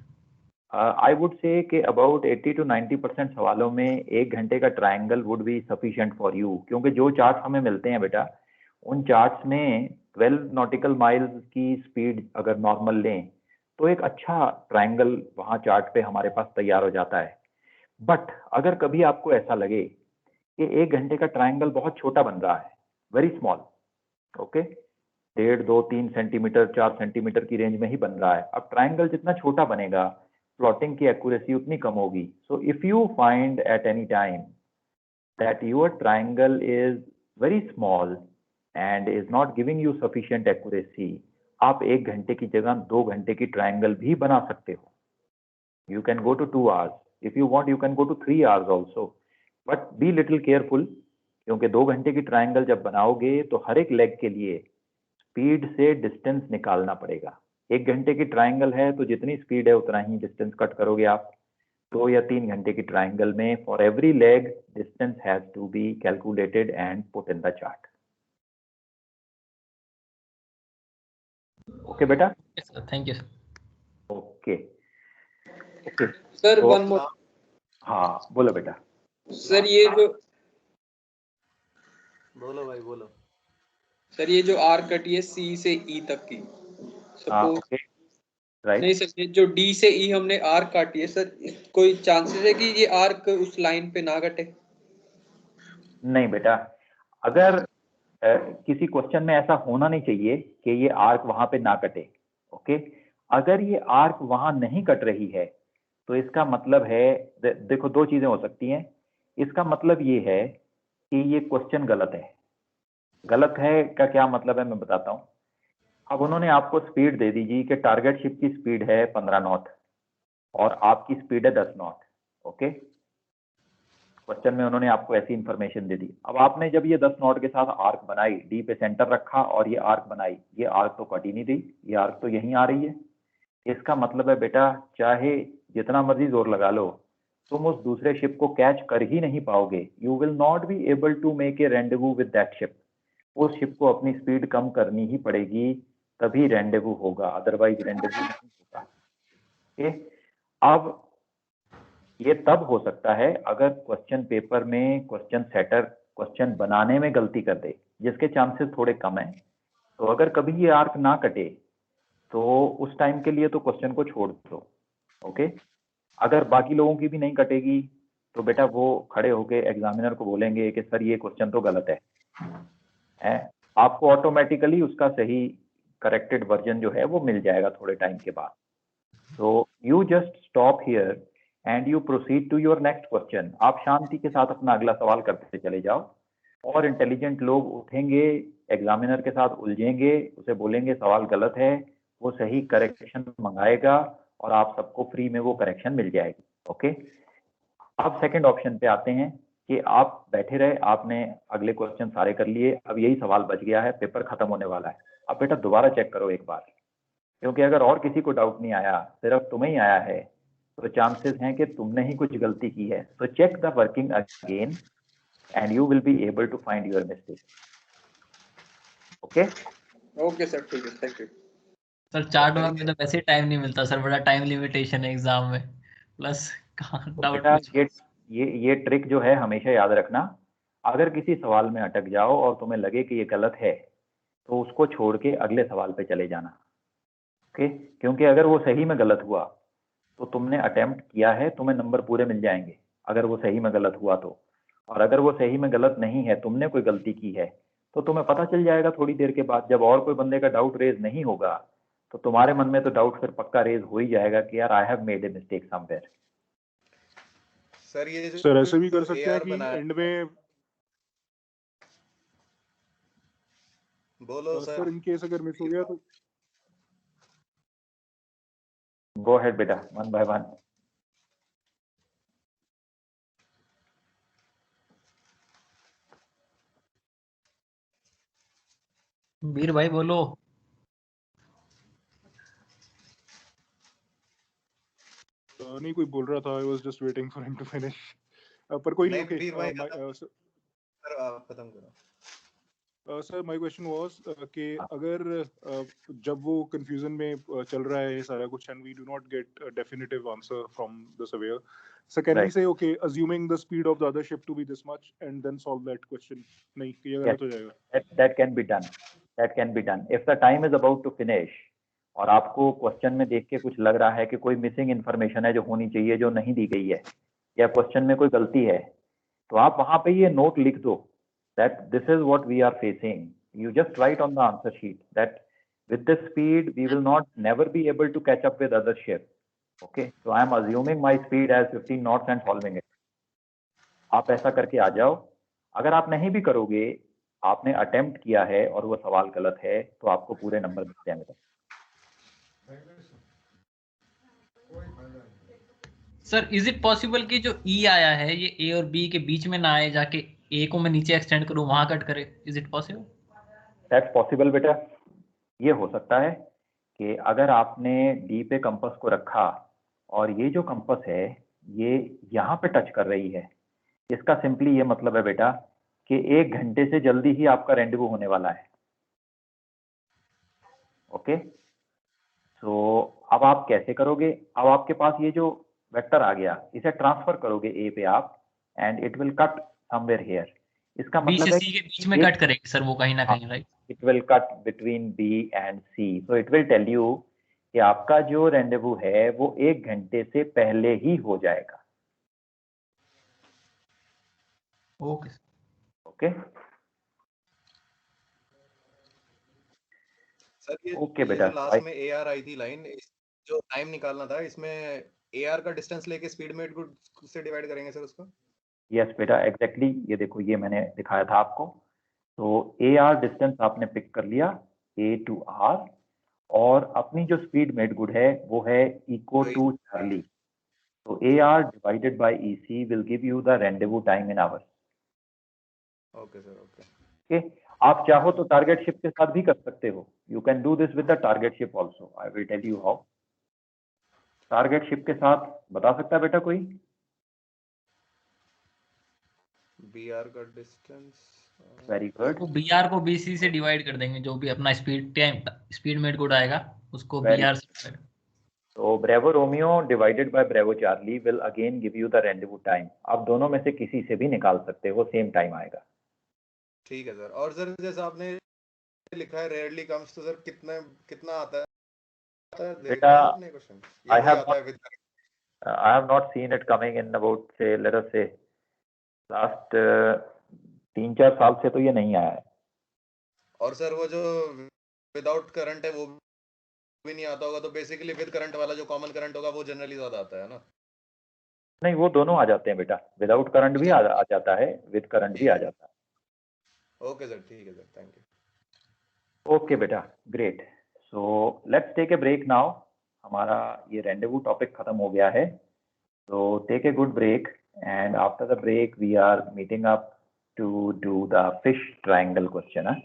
Speaker 1: आई वुड से कि अबाउट 80 to 90% सवालों में 1 घंटे का triangle would be sufficient for you, क्योंकि जो चार्ट्स हमें मिलते हैं बेटा, उन चार्ट्स में 12 नॉटिकल माइल्स की स्पीड अगर नॉर्मल लें तो एक अच्छा ट्रायंगल वहाँ चार्ट पे हमारे पास तैयार हो जाता है। बट अगर कभी आपको ऐसा लगे कि 1 घंटे का ट्रायंगल बहुत छोटा बन रहा है, very small, okay, 1.5, 2, 3 centimetre 4 centimetre की रेंज में ही बन रहा है, अब ट्रायंगल जितना छोटा बनेगा प्लॉटिंग की एक्यूरेसी उतनी कम होगी। So if you find at any time that your triangle is very small and is not giving you sufficient accuracy, आप 1 घंटे की जगह 2 घंटे की ट्रायंगल भी बना सकते हो। You can go to 2 hours, if you want you can go to 3 hours also, but be little careful, क्योंकि 2 घंटे की ट्रायंगल जब बनाओगे तो हर एक लेग के लिए स्पीड से डिस्टेंस निकालना पड़ेगा। 1 घंटे की ट्रायंगल है तो जितनी स्पीड है उतना ही डिस्टेंस कट करोगे आप। 2 या 3 घंटे की ट्रायंगल में for every leg distance has to be calculated and put in the chart. Okay बेटा?
Speaker 8: Thank you sir.
Speaker 1: Okay okay
Speaker 2: sir
Speaker 1: तो-
Speaker 2: वन मोर।
Speaker 1: हाँ बोलो बेटा।
Speaker 2: सर ये जो
Speaker 3: बोलो भाई बोलो।
Speaker 2: सर ये जो आर्क कटी है सी से ई तक की,
Speaker 1: हाँ
Speaker 2: सपोज
Speaker 1: ओके राइट।
Speaker 2: नहीं सर, ये जो डी से ई हमने आर्क काटी है सर, कोई चांसेस है कि ये आर्क उस लाइन पे ना कटे?
Speaker 1: नहीं बेटा, अगर किसी क्वेश्चन में ऐसा होना नहीं चाहिए कि ये आर्क वहां पे ना कटे, ओके। अगर ये आर्क वहां नहीं कट रही है तो इसका मतलब है, देखो 2 चीजें हो सकती हैं। इसका मतलब ये है कि ये क्वेश्चन गलत है। गलत है का क्या मतलब है मैं बताता हूं। अब उन्होंने आपको स्पीड दे दी जी कि टारगेट शिप की स्पीड है 15 नॉट और आपकी स्पीड है 10 नॉट, ओके। क्वेश्चन में उन्होंने आपको ऐसी इंफॉर्मेशन दे दी। अब आपने जब ये 10 नॉट के साथ आर्क बनाई, डी पे सेंटर रखा और ये आर्क बनाई, ये आर्क तो कट ही नहीं रही, ये आर्क तो यहीं आ रही है। इसका मतलब है बेटा, चाहे जितना मर्जी जोर लगा लो, तुम उस दूसरे शिप को कैच कर ही नहीं पाओगे। You will not be able to make a rendezvous with that ship. उस शिप को अपनी स्पीड कम करनी ही पड़ेगी, तभी रेंडेवू होगा, अदरवाइज रेंडेवू नहीं होगा। ओके, अब ये तब हो सकता है अगर क्वेश्चन पेपर में क्वेश्चन सेटर क्वेश्चन बनाने में गलती कर दे, जिसके चांसेस थोड़े कम हैं। तो अगर कभी ये आर्क ना कटे तो उस टाइम के लिए तो क्वेश्चन को छोड़ दो, ओके। अगर बाकी लोगों की भी नहीं कटेगी तो बेटा वो खड़े होके एग्जामिनर को बोलेंगे कि सर ये क्वेश्चन तो गलत है। आपको ऑटोमेटिकली उसका सही करेक्टेड वर्जन जो है वो मिल जाएगा थोड़े टाइम के बाद। तो you just stop here and you proceed to your next question. आप शांति के साथ अपना अगला सवाल करते चले जाओ, और इंटेलिजेंट लोग उठेंगे, एग्जामिनर के साथ उलझेंगे, उसे बोलेंगे सवाल गलत है, वो सही करेक्शन मंगाएगा और आप सबको फ्री में वो करेक्शन मिल जाएगी, ओके। अब सेकंड ऑप्शन पे आते हैं कि आप बैठे रहे, आपने अगले क्वेश्चन सारे कर लिए, अब यही सवाल बच गया है, पेपर खत्म होने वाला है। अब बेटा दोबारा चेक करो एक बार, क्योंकि अगर और किसी को डाउट नहीं आया, सिर्फ तुम्हें ही आया है, तो चांसेस हैं कि तुमने ही कुछ गलती की है। So check the working again and you will be able to find your mistake, okay.
Speaker 2: Okay sir, ठीक है, thank you
Speaker 8: sir. Chart work में तो वैसे ही टाइम नहीं मिलता सर, बड़ा टाइम लिमिटेशन है एग्जाम में, प्लस
Speaker 1: तो
Speaker 8: डाउट
Speaker 1: बेटा
Speaker 8: पूछ।
Speaker 1: ये ट्रिक जो है हमेशा याद रखना। अगर किसी सवाल में अटक जाओ और तुम्हें लगे कि ये गलत है, तो उसको छोड़ के अगले सवाल पे चले जाना, ओके। क्योंकि अगर वो सही में गलत हुआ तो तुमने अटेम्प्ट किया है, तुम्हें नंबर पूरे मिल जाएंगे अगर वो सही में गलत हुआ तो। और अगर वो सही में गलत नहीं है, तुमने कोई गलती की है, तो तुम्हें पता चल जाएगा थोड़ी देर के बाद, जब और कोई बंदे का डाउट रेज नहीं होगा, तो तुम्हारे मन में तो डाउट फिर पक्का रेज हो ही जाएगा कि यार I have made a mistake somewhere.
Speaker 3: Sir ये जो
Speaker 4: सर ऐसे भी कर सकते हैं
Speaker 3: AR
Speaker 4: कि
Speaker 3: बनाया,
Speaker 4: एंड में
Speaker 3: बोलो
Speaker 4: सर इन केस अगर मिस हो गया तो
Speaker 1: गो अहेड बेटा, वन बाय वन।
Speaker 8: वीर भाई बोलो।
Speaker 4: नहीं कोई बोल रहा था, I was just waiting for him to finish. पर कोई नहीं,
Speaker 3: नहीं,
Speaker 4: ओके।
Speaker 3: वीर भाई सर आप खत्म करो।
Speaker 4: सर माय क्वेश्चन वाज कि अगर जब वो कंफ्यूजन में चल रहा है ये सारा कुछ and we do not get a definitive answer from the surveyor, so can we
Speaker 1: Right.
Speaker 4: Say okay assuming the speed of the other ship to be this much and then solve that question? नहीं, ये
Speaker 1: Yes.
Speaker 4: गलत हो जाएगा।
Speaker 1: That can be done. That can be done. If the time is about to finish और आपको क्वेश्चन में देख के कुछ लग रहा है कि कोई मिसिंग इन्फॉर्मेशन है जो होनी चाहिए जो नहीं दी गई है, या क्वेश्चन में कोई गलती है, तो आप वहां पे ये नोट लिख दो that this is what we are facing. You just write on the answer sheet that with this speed we will not never be able to catch up with other ship. Okay, so I am assuming my speed as 15 knots and solving it. आप ऐसा करके आ जाओ। अगर आप नहीं भी करोगे, आपने अटेम्प्ट किया है और वो सवाल गलत है, तो आपको पूरे नंबर मिल जाएंगे।
Speaker 8: सर इज इट पॉसिबल कि जो ई आया है ये ए और बी के बीच में ना आए, जाके ए को मैं नीचे एक्सटेंड करूं वहां कट करे? Is it possible?
Speaker 1: That's possible बेटा। ये हो सकता है कि अगर आपने डी पे कंपास को रखा और ये जो कंपास है ये यहाँ पे टच कर रही है, इसका सिंपली ये मतलब है बेटा कि 1 घंटे से जल्दी ही आपका रेंडवू होने वाला है। ओके, तो अब आप कैसे करोगे? अब आपके पास ये जो वेक्टर आ गया, इसे ट्रांसफर करोगे ए पे आप, and it will cut somewhere here. इसका
Speaker 8: बी से
Speaker 1: मतलब है
Speaker 8: सी के बीच में कट करेगी सर वो कहीं ना कहीं, right?
Speaker 1: It will cut between B and C, so it will tell you कि आपका जो रेंडवू है वो 1 घंटे से पहले ही हो जाएगा।
Speaker 8: ओके
Speaker 1: ओके
Speaker 3: सर ये
Speaker 1: ओके
Speaker 3: ये
Speaker 1: बेटा,
Speaker 3: जो लास्ट में AR आई थी लाइन, जो टाइम निकालना था, इसमें AR का डिस्टेंस लेके स्पीड में से डिवाइड करेंगे सर उसको?
Speaker 1: यस बेटा, एग्जैक्टली। ये देखो, ये मैंने दिखाया था आपको। तो ए आर डिस्टेंस आपने पिक कर लिया, ए टू आर, और अपनी जो स्पीड मेड गुड है वो है इक्वल
Speaker 3: वही।
Speaker 1: To Charlie. तो A R divided by E C will give you the rendezvous time in hours.
Speaker 3: Okay sir, okay.
Speaker 1: Okay, आप चाहो तो टारगेट शिप के साथ भी कर सकते हो। You can do this with the target ship also. I will tell you how. Target ship के साथ बता सकता है बेटा कोई?
Speaker 3: BR का डिस्टेंस
Speaker 1: वेरी गुड।
Speaker 8: तो बीआर को बीसी से डिवाइड कर देंगे, जो भी अपना speed time speed made good आएगा उसको
Speaker 1: Very
Speaker 8: बीआर से divide।
Speaker 1: तो Bravo Romeo divided by Bravo Charlie will again give you the rendezvous time. आप दोनों में से किसी से भी निकाल सकते हो, सेम टाइम आएगा।
Speaker 3: ठीक है सर। और सर जैसे आपने लिखा है रेयरली कम्स, तो सर कितना आता है
Speaker 1: बेटा,
Speaker 3: आपने क्वेश्चन? ये
Speaker 1: I
Speaker 3: वही
Speaker 1: have
Speaker 3: आता है with
Speaker 1: I have not seen it coming in about say let us say last 3-4 साल से तो ये नहीं आया है।
Speaker 3: और सर वो जो विदाउट करंट है वो भी नहीं आता होगा, तो बेसिकली विद करंट वाला जो कॉमन करंट होगा वो जनरली ज्यादा आता है ना?
Speaker 1: नहीं, वो दोनों आ जाते हैं बेटा। विदाउट करंट भी आ जाता है, विद करंट भी आ जाता है।
Speaker 3: ओके सर, ठीक है सर, थैंक यू।
Speaker 1: ओके बेटा, great. So let's take a break now. हमारा ये रेंडेवू टॉपिक खत्म हो गया है, तो take a good break, and after the break we are meeting up to do the fish triangle question.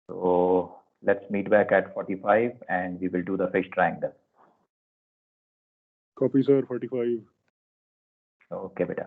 Speaker 1: So let's meet back at 45 and we will do the fish triangle.
Speaker 4: Copy sir, 45.
Speaker 1: Okay beta.